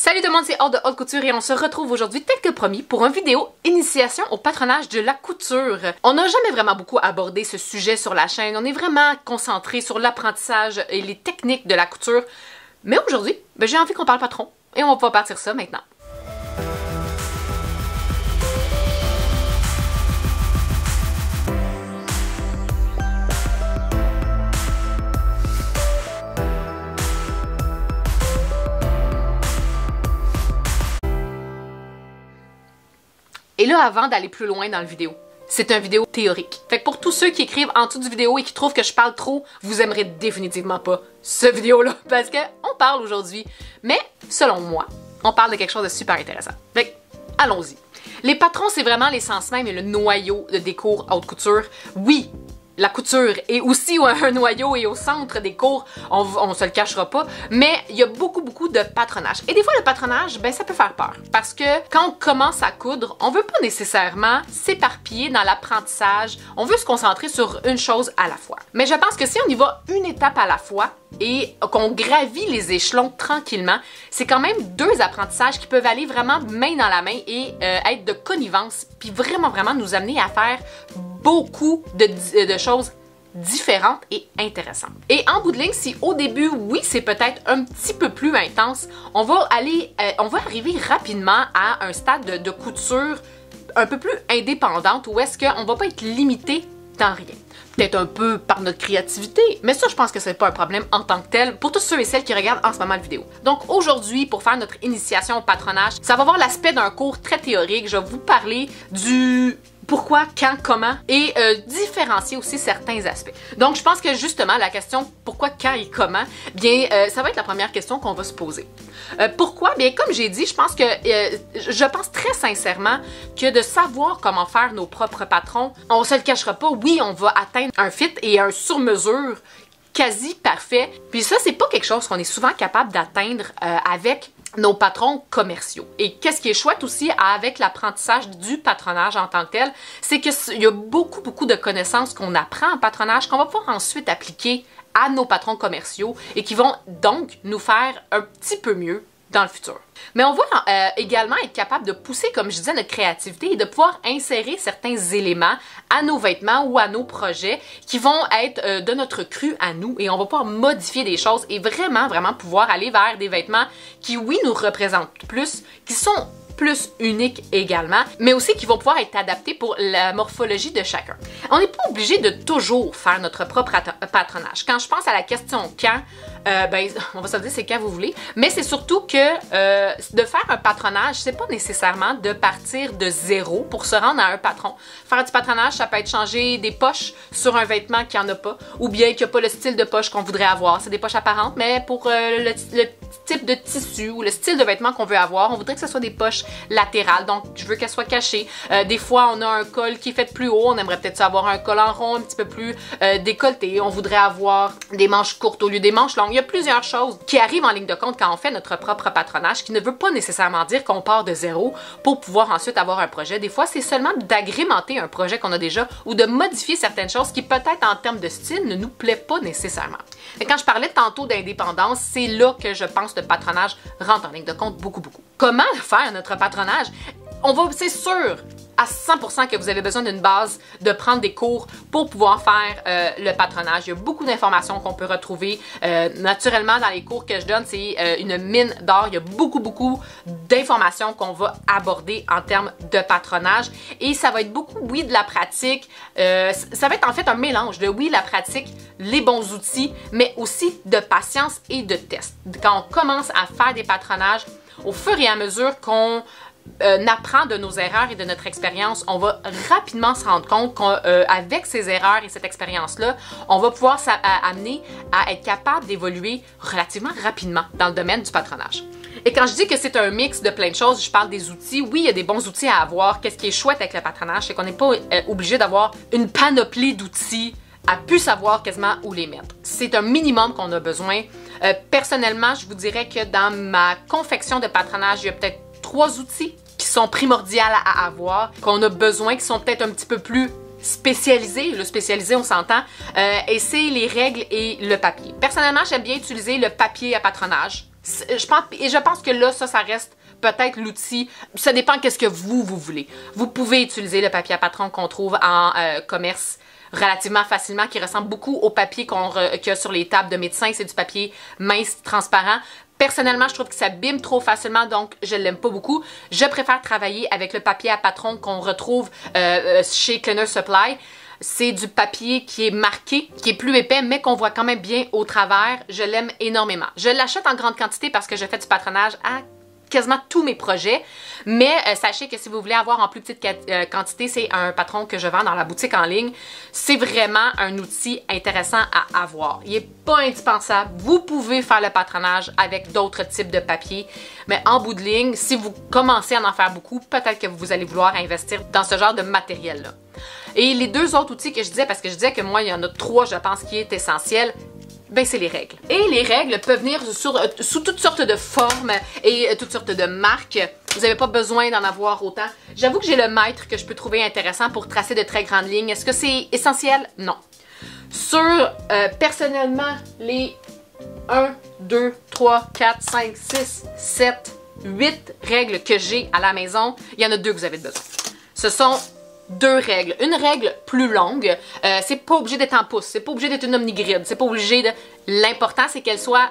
Salut tout le monde, c'est Aude de Haute Couture et on se retrouve aujourd'hui, tel que promis, pour une vidéo initiation au patronage de la couture. On n'a jamais vraiment beaucoup abordé ce sujet sur la chaîne, on est vraiment concentré sur l'apprentissage et les techniques de la couture. Mais aujourd'hui, j'ai envie qu'on parle patron et on va pouvoir partir ça maintenant. Et là, avant d'aller plus loin dans la vidéo, c'est une vidéo théorique. Fait que pour tous ceux qui écrivent en dessous du vidéo et qui trouvent que je parle trop, vous aimerez définitivement pas cette vidéo-là. Parce qu'on parle aujourd'hui, mais selon moi, on parle de quelque chose de super intéressant. Fait que, allons-y. Les patrons, c'est vraiment l'essence même et le noyau des cours haute couture. Oui, la couture est aussi un noyau et au centre des cours, on se le cachera pas, mais il y a beaucoup de patronage. Et des fois, le patronage, ça peut faire peur. Parce que quand on commence à coudre, on veut pas nécessairement s'éparpiller dans l'apprentissage, on veut se concentrer sur une chose à la fois. Mais je pense que si on y va une étape à la fois et qu'on gravit les échelons tranquillement, c'est quand même deux apprentissages qui peuvent aller vraiment main dans la main et être de connivence, puis vraiment nous amener à faire beaucoup de choses différentes et intéressantes. Et en bout de ligne, si au début, oui, c'est peut-être un petit peu plus intense, on va arriver rapidement à un stade de couture un peu plus indépendante où est-ce qu'on va pas être limité dans rien. Peut-être un peu par notre créativité, mais ça, je pense que c'est pas un problème en tant que tel pour tous ceux et celles qui regardent en ce moment la vidéo. Donc aujourd'hui, pour faire notre initiation au patronage, ça va avoir l'aspect d'un cours très théorique. Je vais vous parler du pourquoi, quand, comment et différencier aussi certains aspects. Donc, je pense que justement, la question pourquoi, quand et comment, ça va être la première question qu'on va se poser. Pourquoi? Bien, comme j'ai dit, je pense très sincèrement que de savoir comment faire nos propres patrons, on se le cachera pas, oui, on va atteindre un fit et un sur-mesure quasi parfait. Puis ça, c'est pas quelque chose qu'on est souvent capable d'atteindre avec nos patrons commerciaux. Et qu'est-ce qui est chouette aussi avec l'apprentissage du patronage en tant que tel, c'est qu'il y a beaucoup de connaissances qu'on apprend en patronage qu'on va pouvoir ensuite appliquer à nos patrons commerciaux et qui vont donc nous faire un petit peu mieux dans le futur. Mais on va également être capable de pousser, comme je disais, notre créativité et de pouvoir insérer certains éléments à nos vêtements ou à nos projets qui vont être de notre cru à nous et on va pouvoir modifier des choses et vraiment pouvoir aller vers des vêtements qui, oui, nous représentent plus, qui sont plus uniques également, mais aussi qui vont pouvoir être adaptés pour la morphologie de chacun. On n'est pas obligé de toujours faire notre propre patronage. Quand je pense à la question quand, on va se dire c'est quand vous voulez, mais c'est surtout que de faire un patronage, c'est pas nécessairement de partir de zéro pour se rendre à un patron. Faire du patronage, ça peut être changer des poches sur un vêtement qui en a pas, ou bien qu'il n'y a pas le style de poche qu'on voudrait avoir. C'est des poches apparentes, mais pour le type de tissu ou le style de vêtement qu'on veut avoir, on voudrait que ce soit des poches latérales, donc je veux qu'elles soient cachées. Des fois, on a un col qui est fait plus haut, on aimerait peut-être avoir un col en rond un petit peu plus décolleté, on voudrait avoir des manches courtes au lieu des manches longues. Il y a plusieurs choses qui arrivent en ligne de compte quand on fait notre propre patronage, qui ne veut pas nécessairement dire qu'on part de zéro pour pouvoir ensuite avoir un projet. Des fois, c'est seulement d'agrémenter un projet qu'on a déjà ou de modifier certaines choses qui peut-être en termes de style ne nous plaît pas nécessairement. Et quand je parlais tantôt d'indépendance, c'est là que je pense que le patronage rentre en ligne de compte beaucoup. Comment faire notre patronage? C'est sûr à 100% que vous avez besoin d'une base, de prendre des cours pour pouvoir faire le patronage. Il y a beaucoup d'informations qu'on peut retrouver. Naturellement, dans les cours que je donne, c'est une mine d'or. Il y a beaucoup d'informations qu'on va aborder en termes de patronage. Et ça va être beaucoup, oui, de la pratique. Ça va être en fait un mélange de, oui, la pratique, les bons outils, mais aussi de patience et de test. Quand on commence à faire des patronages, au fur et à mesure qu'on apprend de nos erreurs et de notre expérience, on va rapidement se rendre compte qu'avec ces erreurs et cette expérience-là, on va pouvoir amener à être capable d'évoluer relativement rapidement dans le domaine du patronage. Et quand je dis que c'est un mix de plein de choses, je parle des outils. Oui, il y a des bons outils à avoir. Qu'est-ce qui est chouette avec le patronage, c'est qu'on n'est pas obligé d'avoir une panoplie d'outils à plus savoir quasiment où les mettre. C'est un minimum qu'on a besoin. Personnellement, je vous dirais que dans ma confection de patronage, il y a peut-être 3 outils qui sont primordiaux à avoir, qu'on a besoin, qui sont peut-être un petit peu plus spécialisé, le spécialisé on s'entend, et c'est les règles et le papier. Personnellement, j'aime bien utiliser le papier à patronage. Je pense que là, ça reste peut-être l'outil. Ça dépend qu'est-ce que vous voulez. Vous pouvez utiliser le papier à patron qu'on trouve en commerce relativement facilement, qui ressemble beaucoup au papier qu'il y a sur les tables de médecins. C'est du papier mince, transparent. Personnellement, je trouve que ça bime trop facilement, donc je l'aime pas beaucoup. Je préfère travailler avec le papier à patron qu'on retrouve chez Cleaner Supply. C'est du papier qui est marqué, qui est plus épais, mais qu'on voit quand même bien au travers. Je l'aime énormément. Je l'achète en grande quantité parce que je fais du patronage à quasiment tous mes projets, mais sachez que si vous voulez avoir en plus petite quantité, c'est un patron que je vends dans la boutique en ligne. C'est vraiment un outil intéressant à avoir. Il n'est pas indispensable. Vous pouvez faire le patronage avec d'autres types de papier, mais en bout de ligne, si vous commencez à en faire beaucoup, peut-être que vous allez vouloir investir dans ce genre de matériel-là. Et les deux autres outils que je disais, parce que je disais que moi, il y en a 3, je pense, qui est essentiel, ben c'est les règles. Et les règles peuvent venir sous toutes sortes de formes et toutes sortes de marques. Vous n'avez pas besoin d'en avoir autant. J'avoue que j'ai le mètre que je peux trouver intéressant pour tracer de très grandes lignes. Est-ce que c'est essentiel? Non. Sur, personnellement, les 1, 2, 3, 4, 5, 6, 7, 8 règles que j'ai à la maison, il y en a 2 que vous avez besoin. Ce sont 2 règles. Une règle plus longue, c'est pas obligé d'être en pouce, c'est pas obligé d'être une omnigrid, c'est pas obligé de... L'important, c'est qu'elle soit,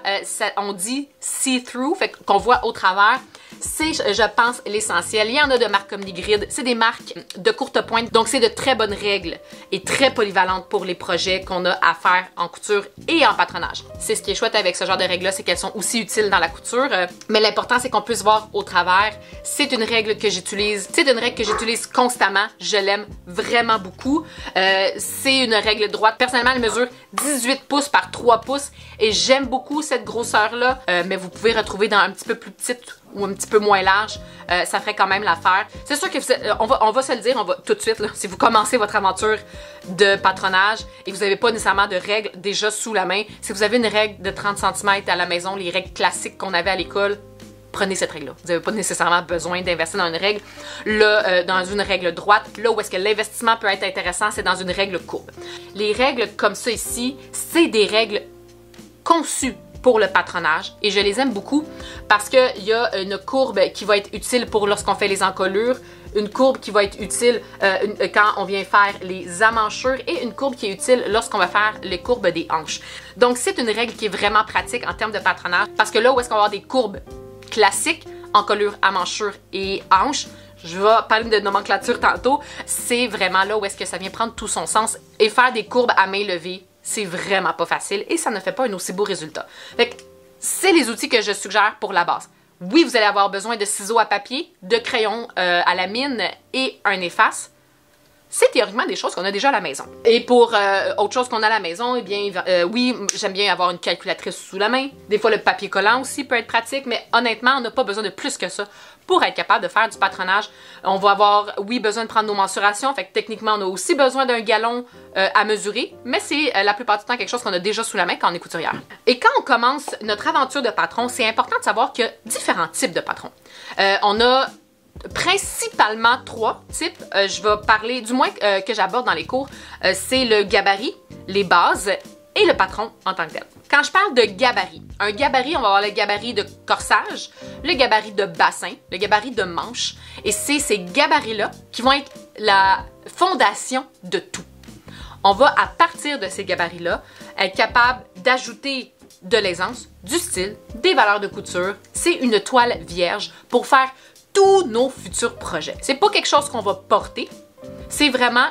on dit see-through, fait qu'on voit au travers. C'est, je pense, l'essentiel. Il y en a de marques comme Omnigrid, c'est des marques de courte pointe, donc c'est de très bonnes règles et très polyvalentes pour les projets qu'on a à faire en couture et en patronage. C'est ce qui est chouette avec ce genre de règles-là, c'est qu'elles sont aussi utiles dans la couture, mais l'important, c'est qu'on puisse voir au travers. C'est une règle que j'utilise, c'est une règle que j'utilise constamment, je l'aime vraiment beaucoup. C'est une règle droite. Personnellement, elle mesure 18 pouces par 3 pouces et j'aime beaucoup cette grosseur-là, mais vous pouvez retrouver dans un petit peu plus petite ou un petit peu moins large, ça ferait quand même l'affaire. C'est sûr que on va se le dire, on va tout de suite, là, si vous commencez votre aventure de patronage et vous n'avez pas nécessairement de règles déjà sous la main, si vous avez une règle de 30 cm à la maison, les règles classiques qu'on avait à l'école, prenez cette règle-là. Vous n'avez pas nécessairement besoin d'investir dans une règle. Là, dans une règle droite, là où est-ce que l'investissement peut être intéressant, c'est dans une règle courbe. Les règles comme ça ici, c'est des règles conçues pour le patronage et je les aime beaucoup parce qu'il y a une courbe qui va être utile pour lorsqu'on fait les encolures, une courbe qui va être utile quand on vient faire les emmanchures et une courbe qui est utile lorsqu'on va faire les courbes des hanches. Donc c'est une règle qui est vraiment pratique en termes de patronage parce que là où est-ce qu'on va avoir des courbes classiques, encolure, emmanchure et hanches, je vais parler de nomenclature tantôt, c'est vraiment là où est-ce que ça vient prendre tout son sens et faire des courbes à main levée, c'est vraiment pas facile et ça ne fait pas un aussi beau résultat. Fait que c'est les outils que je suggère pour la base. Oui, vous allez avoir besoin de ciseaux à papier, de crayons à la mine et un efface. C'est théoriquement des choses qu'on a déjà à la maison. Et pour autre chose qu'on a à la maison, eh bien, oui, j'aime bien avoir une calculatrice sous la main. Des fois, le papier collant aussi peut être pratique, mais honnêtement, on n'a pas besoin de plus que ça pour être capable de faire du patronage. On va avoir, oui, besoin de prendre nos mensurations, fait que techniquement, on a aussi besoin d'un galon à mesurer, mais c'est la plupart du temps quelque chose qu'on a déjà sous la main quand on est couturière. Et quand on commence notre aventure de patron, c'est important de savoir qu'il y a différents types de patrons. On a principalement 3 types. Je vais parler, du moins que j'aborde dans les cours, c'est le gabarit, les bases et le patron en tant que tel. Quand je parle de gabarit, un gabarit, on va avoir le gabarit de corsage, le gabarit de bassin, le gabarit de manche, et c'est ces gabarits-là qui vont être la fondation de tout. On va, à partir de ces gabarits-là, être capable d'ajouter de l'aisance, du style, des valeurs de couture. C'est une toile vierge pour faire tous nos futurs projets. C'est pas quelque chose qu'on va porter, c'est vraiment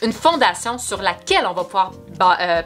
une fondation sur laquelle on va pouvoir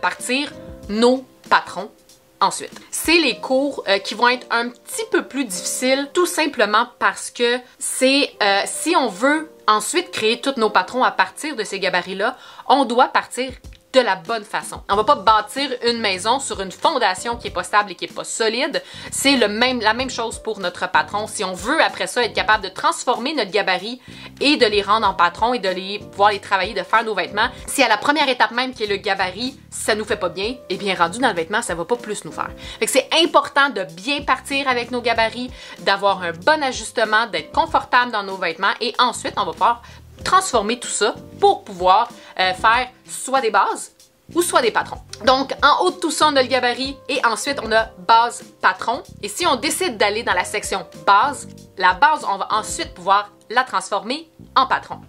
partir nos patrons ensuite. C'est les cours qui vont être un petit peu plus difficiles, tout simplement parce que c'est, si on veut ensuite créer tous nos patrons à partir de ces gabarits-là, on doit partir de la bonne façon. On va pas bâtir une maison sur une fondation qui est pas stable et qui est pas solide. C'est la même chose pour notre patron. Si on veut après ça être capable de transformer notre gabarit et de les rendre en patron et de pouvoir les travailler, de faire nos vêtements, si à la première étape même qui est le gabarit, ça nous fait pas bien, et bien rendu dans le vêtement, ça va pas plus nous faire. Fait que c'est important de bien partir avec nos gabarits, d'avoir un bon ajustement, d'être confortable dans nos vêtements et ensuite on va pouvoir transformer tout ça pour pouvoir faire soit des bases ou soit des patrons. Donc, en haut de tout ça, on a le gabarit et ensuite, on a base patron. Et si on décide d'aller dans la section base, la base, on va ensuite pouvoir la transformer en patron.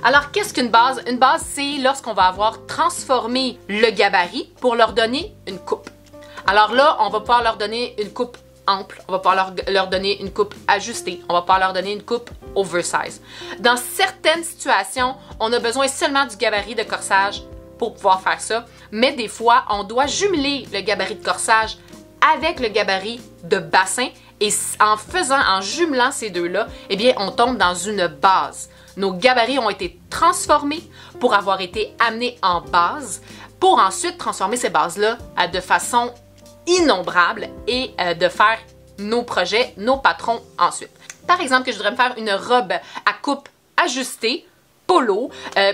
Alors, qu'est-ce qu'une base? Une base, c'est lorsqu'on va avoir transformé le gabarit pour leur donner une coupe. Alors là, on va pouvoir leur donner une coupe ample, on va pouvoir leur donner une coupe ajustée, on va pouvoir leur donner une coupe oversize. Dans certaines situations, on a besoin seulement du gabarit de corsage pour pouvoir faire ça, mais des fois, on doit jumeler le gabarit de corsage avec le gabarit de bassin et en jumelant ces deux-là, eh bien, on tombe dans une base. Nos gabarits ont été transformés pour avoir été amenés en base, pour ensuite transformer ces bases-là de façon innombrable et de faire nos projets, nos patrons ensuite. Par exemple, que je voudrais me faire une robe à coupe ajustée, polo.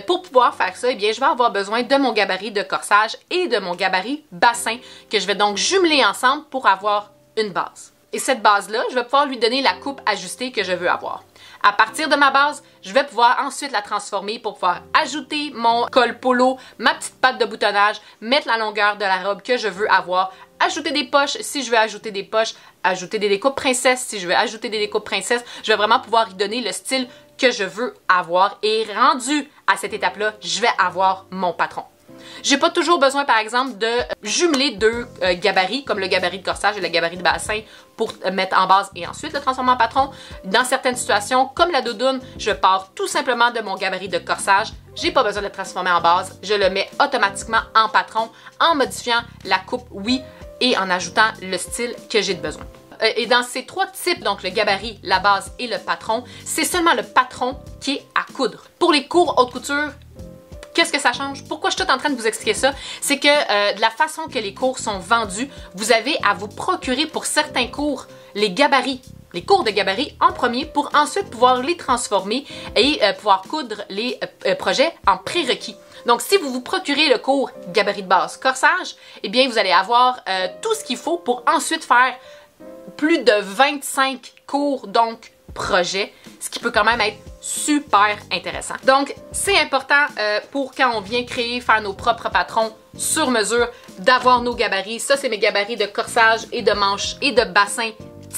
Pour pouvoir faire ça, eh bien, je vais avoir besoin de mon gabarit de corsage et de mon gabarit bassin que je vais donc jumeler ensemble pour avoir une base. Et cette base-là, je vais pouvoir lui donner la coupe ajustée que je veux avoir. À partir de ma base, je vais pouvoir ensuite la transformer pour pouvoir ajouter mon col polo, ma petite patte de boutonnage, mettre la longueur de la robe que je veux avoir, ajouter des poches si je veux ajouter des poches, ajouter des découpes princesses si je veux ajouter des découpes princesses. Je vais vraiment pouvoir y donner le style que je veux avoir et rendu à cette étape-là, je vais avoir mon patron. J'ai pas toujours besoin, par exemple, de jumeler deux gabarits, comme le gabarit de corsage et le gabarit de bassin, pour mettre en base et ensuite le transformer en patron. Dans certaines situations, comme la doudoune, je pars tout simplement de mon gabarit de corsage. J'ai pas besoin de le transformer en base. Je le mets automatiquement en patron en modifiant la coupe, oui, et en ajoutant le style que j'ai de besoin. Et dans ces trois types, donc le gabarit, la base et le patron, c'est seulement le patron qui est à coudre. Pour les cours haute couture, qu'est-ce que ça change? Pourquoi je suis en train de vous expliquer ça? C'est que de la façon que les cours sont vendus, vous avez à vous procurer pour certains cours les gabarits, les cours de gabarit en premier pour ensuite pouvoir les transformer et pouvoir coudre les projets en prérequis. Donc, si vous vous procurez le cours gabarit de base corsage, eh bien, vous allez avoir tout ce qu'il faut pour ensuite faire plus de 25 cours, donc projets, ce qui peut quand même être super intéressant. Donc, c'est important pour quand on vient faire nos propres patrons sur mesure, d'avoir nos gabarits. Ça, c'est mes gabarits de corsage et de manches et de bassin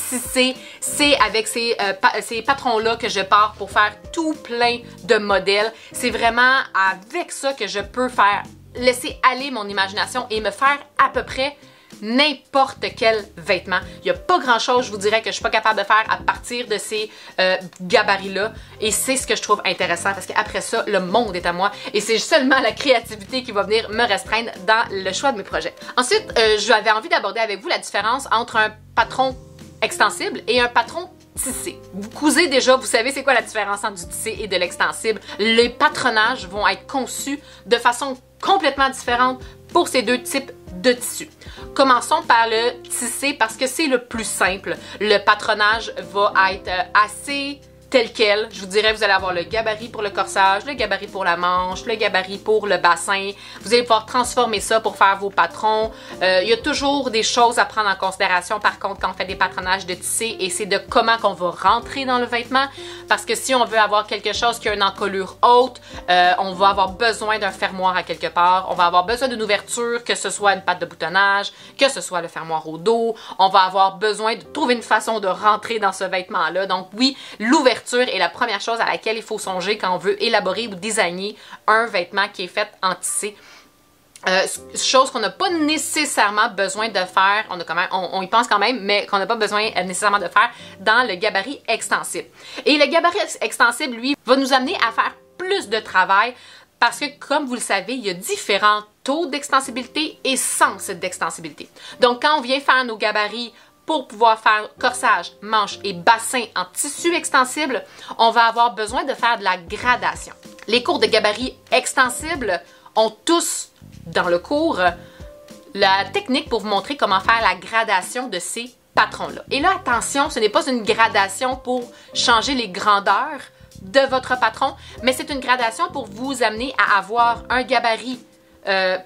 tissés. C'est avec ces patrons-là que je pars pour faire tout plein de modèles. C'est vraiment avec ça que je peux laisser aller mon imagination et me faire à peu près n'importe quel vêtement. Il n'y a pas grand-chose, je vous dirais, que je suis pas capable de faire à partir de ces gabarits-là. Et c'est ce que je trouve intéressant parce qu'après ça, le monde est à moi et c'est seulement la créativité qui va venir me restreindre dans le choix de mes projets. Ensuite, j'avais envie d'aborder avec vous la différence entre un patron extensible et un patron tissé. Vous cousez déjà, vous savez c'est quoi la différence entre du tissé et de l'extensible. Les patronages vont être conçus de façon complètement différente pour ces deux types de tissus. Commençons par le tissé parce que c'est le plus simple. Le patronage va être assez tel quel. Je vous dirais, vous allez avoir le gabarit pour le corsage, le gabarit pour la manche, le gabarit pour le bassin. Vous allez pouvoir transformer ça pour faire vos patrons. Il y a toujours des choses à prendre en considération, par contre, quand on fait des patronages de tissé, et c'est de comment qu'on va rentrer dans le vêtement. Parce que si on veut avoir quelque chose qui a une encolure haute, on va avoir besoin d'un fermoir à quelque part. On va avoir besoin d'une ouverture, que ce soit une patte de boutonnage, que ce soit le fermoir au dos. On va avoir besoin de trouver une façon de rentrer dans ce vêtement-là. Donc oui, l'ouverture est la première chose à laquelle il faut songer quand on veut élaborer ou designer un vêtement qui est fait en tissé. Chose qu'on n'a pas nécessairement besoin de faire, on y pense quand même, mais qu'on n'a pas besoin nécessairement de faire dans le gabarit extensible. Et le gabarit extensible, lui, va nous amener à faire plus de travail parce que, comme vous le savez, il y a différents taux d'extensibilité et sens d'extensibilité. Donc, quand on vient faire nos gabarits pour pouvoir faire corsage, manche et bassin en tissu extensible, on va avoir besoin de faire de la gradation. Les cours de gabarit extensible ont tous, dans le cours, la technique pour vous montrer comment faire la gradation de ces patrons-là. Et là, attention, ce n'est pas une gradation pour changer les grandeurs de votre patron, mais c'est une gradation pour vous amener à avoir un gabarit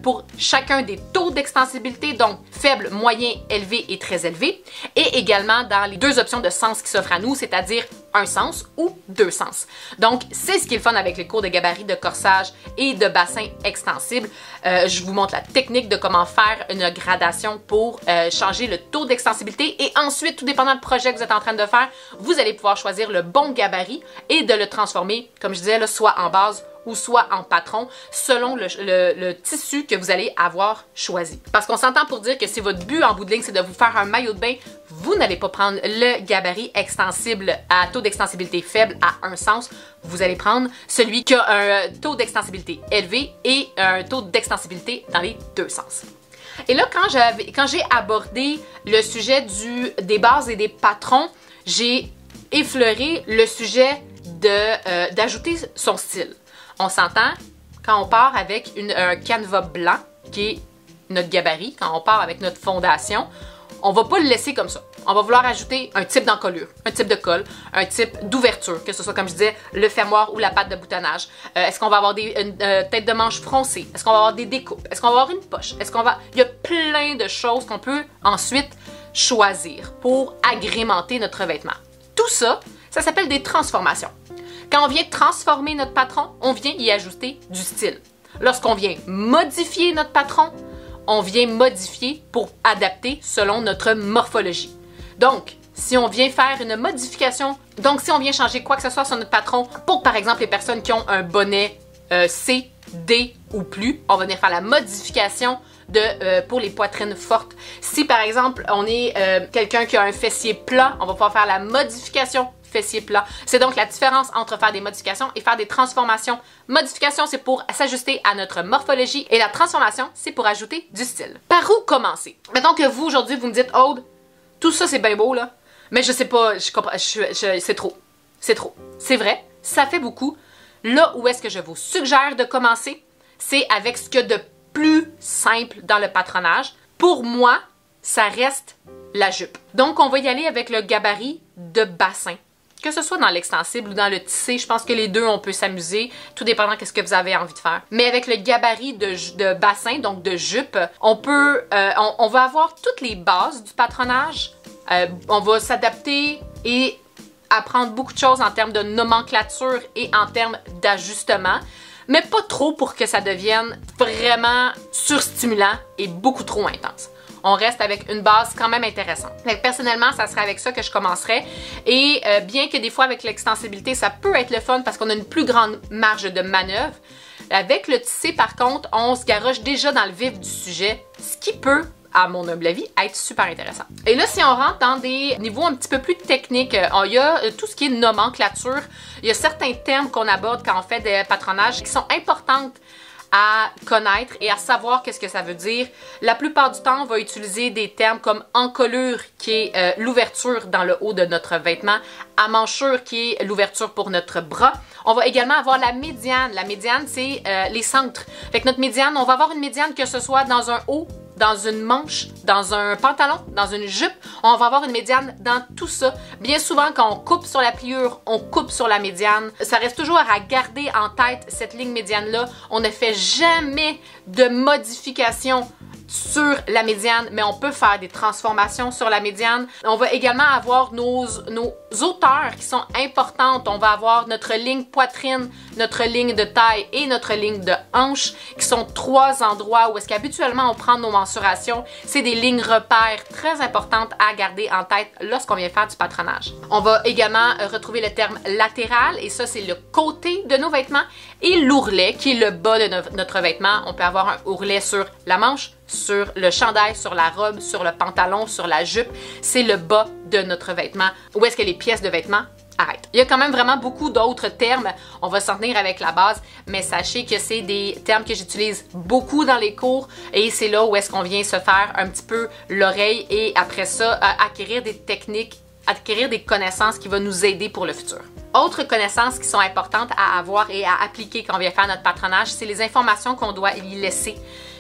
pour chacun des taux d'extensibilité, donc faible, moyen, élevé et très élevé, et également dans les deux options de sens qui s'offrent à nous, c'est-à-dire un sens ou deux sens. Donc, c'est ce qui est le fun avec les cours de gabarit, de corsage et de bassin extensible. Je vous montre la technique de comment faire une gradation pour changer le taux d'extensibilité et ensuite, tout dépendant du projet que vous êtes en train de faire, vous allez pouvoir choisir le bon gabarit et de le transformer, comme je disais, là, soit en base ou soit en patron, selon le tissu que vous allez avoir choisi. Parce qu'on s'entend pour dire que si votre but en bout de ligne, c'est de vous faire un maillot de bain, vous n'allez pas prendre le gabarit extensible à taux d'extensibilité faible à un sens, vous allez prendre celui qui a un taux d'extensibilité élevé et un taux d'extensibilité dans les deux sens. Et là, quand j'ai abordé le sujet des bases et des patrons, j'ai effleuré le sujet d'ajouter son style. On s'entend, quand on part avec un canevas blanc, qui est notre gabarit, quand on part avec notre fondation, on va pas le laisser comme ça. On va vouloir ajouter un type d'encolure, un type de colle, un type d'ouverture, que ce soit, comme je disais, le fermoir ou la patte de boutonnage. Est-ce qu'on va avoir une tête de manche froncée? Est-ce qu'on va avoir des découpes? Est-ce qu'on va avoir une poche? Il y a plein de choses qu'on peut ensuite choisir pour agrémenter notre vêtement. Tout ça, ça s'appelle des transformations. Quand on vient transformer notre patron, on vient y ajouter du style. Lorsqu'on vient modifier notre patron, on vient modifier pour adapter selon notre morphologie. Donc, si on vient faire une modification, si on vient changer quoi que ce soit sur notre patron, pour par exemple les personnes qui ont un bonnet C, D ou plus, on va venir faire la modification pour les poitrines fortes. Si par exemple on est quelqu'un qui a un fessier plat, on va pouvoir faire la modification fessier plat. C'est donc la différence entre faire des modifications et faire des transformations. Modification, c'est pour s'ajuster à notre morphologie et la transformation, c'est pour ajouter du style. Par où commencer? Mettons que vous, aujourd'hui, vous me dites, Aude, tout ça, c'est bien beau, là, mais je sais pas, c'est trop. C'est trop. C'est vrai, ça fait beaucoup. Là où est-ce que je vous suggère de commencer, c'est avec ce qu'il y a de plus simple dans le patronage. Pour moi, ça reste la jupe. Donc, on va y aller avec le gabarit de bassin. Que ce soit dans l'extensible ou dans le tissé, je pense que les deux, on peut s'amuser, tout dépendant de ce que vous avez envie de faire. Mais avec le gabarit de bassin, donc de jupe, on va avoir toutes les bases du patronage. On va s'adapter et apprendre beaucoup de choses en termes de nomenclature et en termes d'ajustement, mais pas trop pour que ça devienne vraiment surstimulant et beaucoup trop intense. On reste avec une base quand même intéressante. Mais personnellement, ça serait avec ça que je commencerais. Et bien que des fois, avec l'extensibilité, ça peut être le fun parce qu'on a une plus grande marge de manœuvre. Avec le tissé, par contre, on se garoche déjà dans le vif du sujet, ce qui peut, à mon humble avis, être super intéressant. Et là, si on rentre dans des niveaux un petit peu plus techniques, il y a tout ce qui est nomenclature. Il y a certains termes qu'on aborde quand on fait des patronages qui sont importantes à connaître et à savoir qu'est-ce que ça veut dire. La plupart du temps, on va utiliser des termes comme encolure, qui est l'ouverture dans le haut de notre vêtement, amanchure, qui est l'ouverture pour notre bras. On va également avoir la médiane. La médiane, c'est les centres. Fait que notre médiane, on va avoir une médiane que ce soit dans un haut, dans une manche, dans un pantalon, dans une jupe, on va avoir une médiane dans tout ça. Bien souvent, quand on coupe sur la pliure, on coupe sur la médiane. Ça reste toujours à garder en tête cette ligne médiane-là. On ne fait jamais de modification sur la médiane, mais on peut faire des transformations sur la médiane. On va également avoir nos hauteurs qui sont importantes. On va avoir notre ligne poitrine, notre ligne de taille et notre ligne de hanche, qui sont trois endroits où est-ce qu'habituellement on prend nos mensurations. C'est des lignes repères très importantes à garder en tête lorsqu'on vient faire du patronage. On va également retrouver le terme latéral, et ça c'est le côté de nos vêtements, et l'ourlet qui est le bas de notre vêtement. On peut avoir un ourlet sur la manche, sur le chandail, sur la robe, sur le pantalon, sur la jupe. C'est le bas de notre vêtement. Où est-ce que les pièces de vêtements arrêtent? Il y a quand même vraiment beaucoup d'autres termes. On va s'en tenir avec la base, mais sachez que c'est des termes que j'utilise beaucoup dans les cours, et c'est là où est-ce qu'on vient se faire un petit peu l'oreille et après ça, acquérir des techniques, acquérir des connaissances qui vont nous aider pour le futur. Autres connaissances qui sont importantes à avoir et à appliquer quand on vient faire notre patronage, c'est les informations qu'on doit y laisser.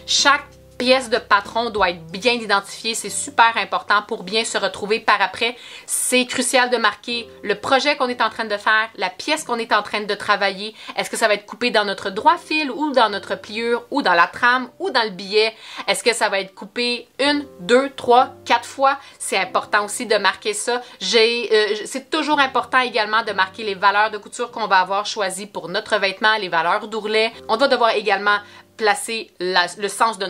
Chaque pièce de patron doit être bien identifiée, c'est super important pour bien se retrouver par après. C'est crucial de marquer le projet qu'on est en train de faire, la pièce qu'on est en train de travailler. Est-ce que ça va être coupé dans notre droit fil ou dans notre pliure ou dans la trame ou dans le billet? Est-ce que ça va être coupé 1, 2, 3, 4 fois? C'est important aussi de marquer ça. C'est toujours important également de marquer les valeurs de couture qu'on va avoir choisies pour notre vêtement, les valeurs d'ourlet. On va devoir également placer le sens de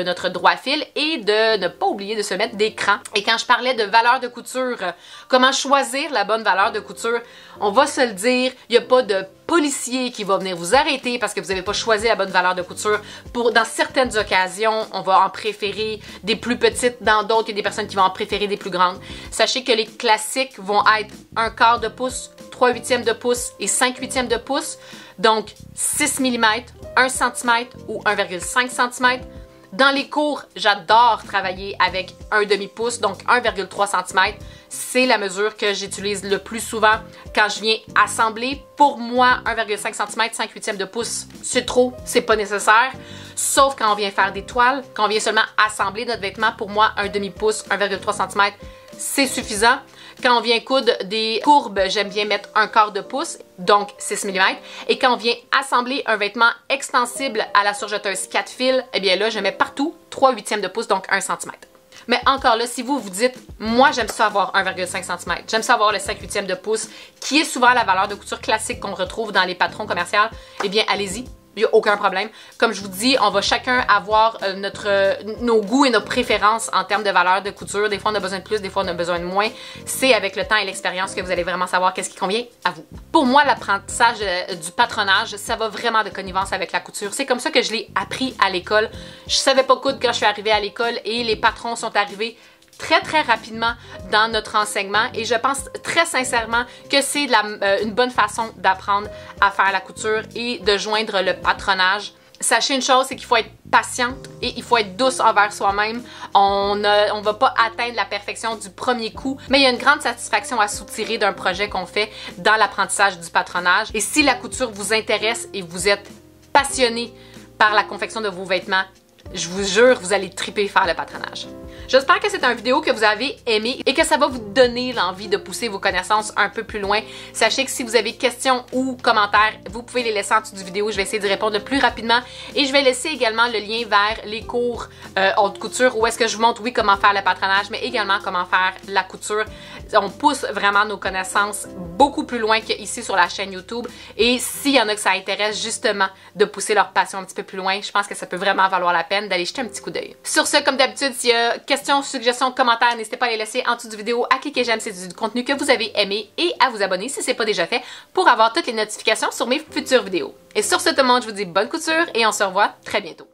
notre droit fil et de ne pas oublier de se mettre des crans. Et quand je parlais de valeur de couture, comment choisir la bonne valeur de couture, on va se le dire, il n'y a pas de policier qui va venir vous arrêter parce que vous n'avez pas choisi la bonne valeur de couture. Dans certaines occasions, on va en préférer des plus petites, dans d'autres, il y a des personnes qui vont en préférer des plus grandes. Sachez que les classiques vont être 1/4 de pouce, 3/8 de pouce et 5/8 de pouce. Donc 6 mm, 1 cm ou 1,5 cm. Dans les cours, j'adore travailler avec un demi-pouce, donc 1,3 cm. C'est la mesure que j'utilise le plus souvent quand je viens assembler. Pour moi, 1,5 cm, 5/8 de pouce, c'est trop, c'est pas nécessaire. Sauf quand on vient faire des toiles, quand on vient seulement assembler notre vêtement, pour moi, un demi-pouce, 1,3 cm, c'est suffisant. Quand on vient coudre des courbes, j'aime bien mettre 1/4 de pouce, donc 6 mm. Et quand on vient assembler un vêtement extensible à la surjeteuse 4 fils, eh bien là, je mets partout 3/8 de pouce, donc 1 cm. Mais encore là, si vous vous dites, moi j'aime ça avoir 1,5 cm, j'aime ça avoir le 5/8 de pouce, qui est souvent la valeur de couture classique qu'on retrouve dans les patrons commerciaux, eh bien allez-y. Il n'y a aucun problème. Comme je vous dis, on va chacun avoir nos goûts et nos préférences en termes de valeur de couture. Des fois, on a besoin de plus, des fois, on a besoin de moins. C'est avec le temps et l'expérience que vous allez vraiment savoir qu'est-ce qui convient à vous. Pour moi, l'apprentissage du patronage, ça va vraiment de connivence avec la couture. C'est comme ça que je l'ai appris à l'école. Je savais pas coudre quand je suis arrivée à l'école et les patrons sont arrivés très rapidement dans notre enseignement et je pense très sincèrement que c'est une bonne façon d'apprendre à faire la couture et de joindre le patronage. Sachez une chose, c'est qu'il faut être patiente et il faut être douce envers soi-même. On va pas atteindre la perfection du premier coup, mais il y a une grande satisfaction à soutirer d'un projet qu'on fait dans l'apprentissage du patronage. Et si la couture vous intéresse et vous êtes passionné par la confection de vos vêtements, je vous jure, vous allez triper faire le patronage. J'espère que c'est une vidéo que vous avez aimée et que ça va vous donner l'envie de pousser vos connaissances un peu plus loin. Sachez que si vous avez questions ou commentaires, vous pouvez les laisser en dessous du vidéo. Je vais essayer de répondre le plus rapidement. Et je vais laisser également le lien vers les cours haute couture où est-ce que je vous montre, oui, comment faire le patronage, mais également comment faire la couture. On pousse vraiment nos connaissances beaucoup plus loin qu'ici sur la chaîne YouTube. Et s'il y en a que ça intéresse justement de pousser leur passion un petit peu plus loin, je pense que ça peut vraiment valoir la peine d'aller jeter un petit coup d'œil. Sur ce, comme d'habitude, s'il y a questions, suggestions, commentaires, n'hésitez pas à les laisser en dessous du vidéo, à cliquer j'aime si c'est du contenu que vous avez aimé et à vous abonner si ce n'est pas déjà fait pour avoir toutes les notifications sur mes futures vidéos. Et sur ce, tout le monde, je vous dis bonne couture et on se revoit très bientôt.